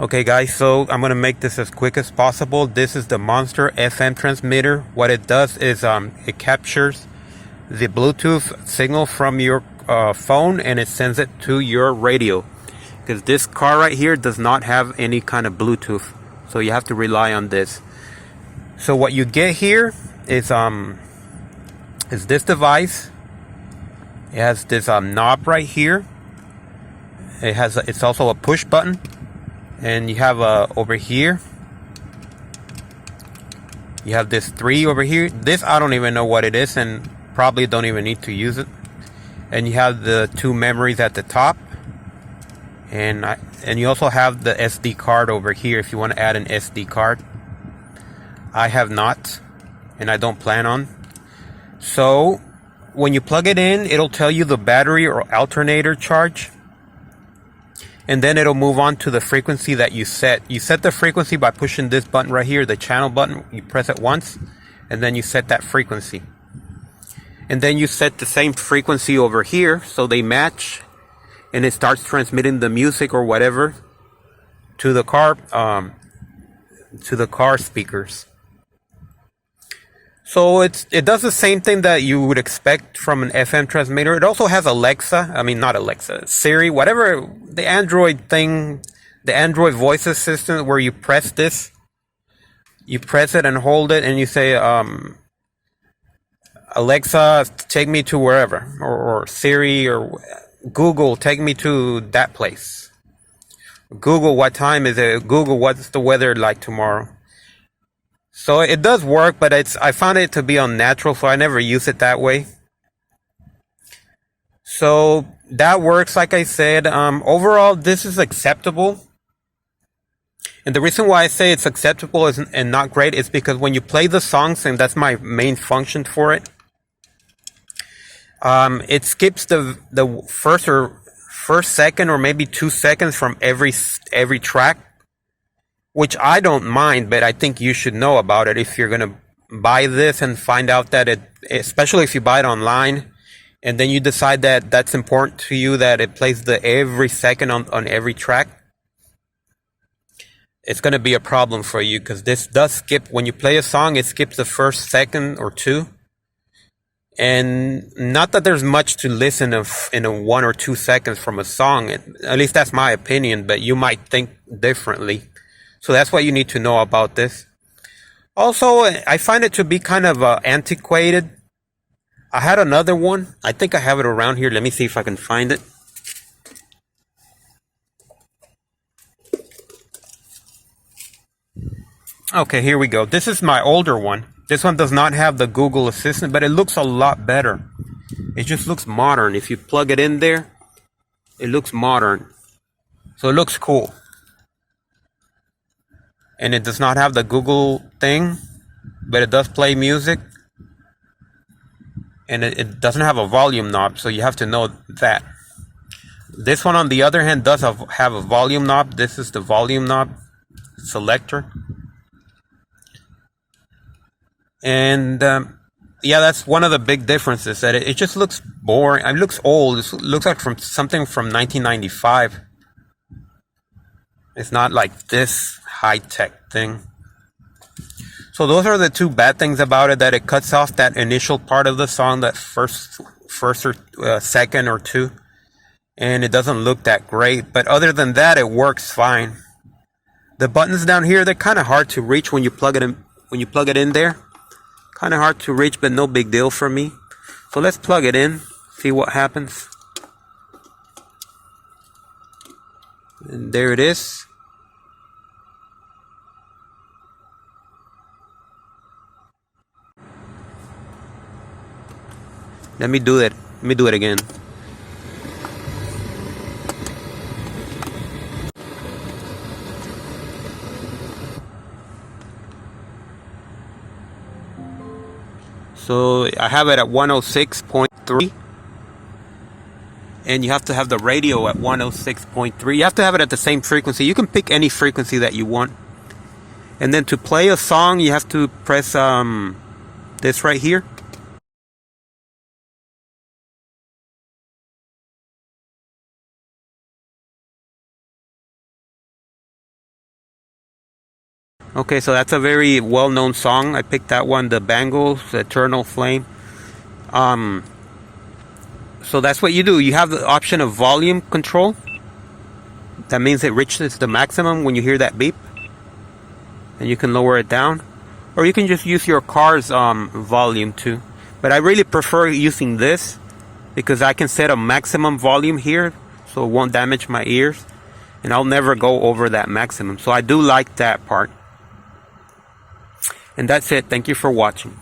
Okay guys, so I'm gonna make this as quick as possible. This is the Monster FM transmitter. What it does is it captures the Bluetooth signal from your phone and it sends it to your radio, because this car right here does not have any kind of Bluetooth, so you have to rely on this. So what you get here is this device. It has this knob right here. It's also a push button. And you have over here, you have this 3 over here. This I don't even know what it is, and probably don't even need to use it. And you have the 2 memories at the top, and you also have the SD card over here if you want to add an SD card. I have not, and I don't plan on. So when you plug it in, it'll tell you the battery or alternator charge. And then it'll move on to the frequency that you set. You set the frequency by pushing this button right here, the channel button. You press it once, and then you set that frequency. And then you set the same frequency over here, so they match, and it starts transmitting the music or whatever to the car speakers. So it does the same thing that you would expect from an FM transmitter. It also has Siri, whatever, the Android thing, the Android voice assistant, where you press this, you press it and hold it, and you say, Alexa, take me to wherever, or Siri, or Google, take me to that place. Google, what time is it? Google, what's the weather like tomorrow? So it does work, but I found it to be unnatural, so I never use it that way. So that works, like I said. Overall, this is acceptable. And the reason why I say it's acceptable and not great is because when you play the songs, and that's my main function for it, it skips the first second or maybe 2 seconds from every track. Which I don't mind, but I think you should know about it if you're going to buy this and find out that especially if you buy it online, and then you decide that that's important to you, that it plays every second on every track. It's going to be a problem for you, because this does skip, when you play a song, it skips the first second or 2. And not that there's much to listen in a 1 or 2 seconds from a song, at least that's my opinion, but you might think differently. So that's what you need to know about this. Also, I find it to be kind of antiquated. I had another one. I think I have it around here. Let me see if I can find it. Okay, here we go. This is my older one. This one does not have the Google Assistant, but it looks a lot better. It just looks modern. If you plug it in there, it looks modern. So it looks cool. And it does not have the Google thing, but it does play music. And it doesn't have a volume knob, so you have to know that. This one, on the other hand, does have a volume knob. This is the volume knob selector. And yeah, that's one of the big differences, that it just looks boring. It looks old. It looks like something from 1995. It's not like this high-tech thing. So those are the 2 bad things about it, that it cuts off that initial part of the song, that first or second or 2, and it doesn't look that great. But other than that, it works fine. The buttons down here, they're kind of hard to reach when you plug it in. When you plug it in there, kind of hard to reach, but no big deal for me. So let's plug it in, see what happens. And there it is. Let me do it. Let me do it again. So I have it at 106.3. And you have to have the radio at 106.3. You have to have it at the same frequency. You can pick any frequency that you want. And then to play a song, you have to press this right here. Okay, so that's a very well-known song. I picked that one, the Bangles, Eternal Flame. So that's what you do. You have the option of volume control. That means it reaches the maximum when you hear that beep. And you can lower it down. Or you can just use your car's volume too. But I really prefer using this because I can set a maximum volume here so it won't damage my ears. And I'll never go over that maximum. So I do like that part. And that's it. Thank you for watching.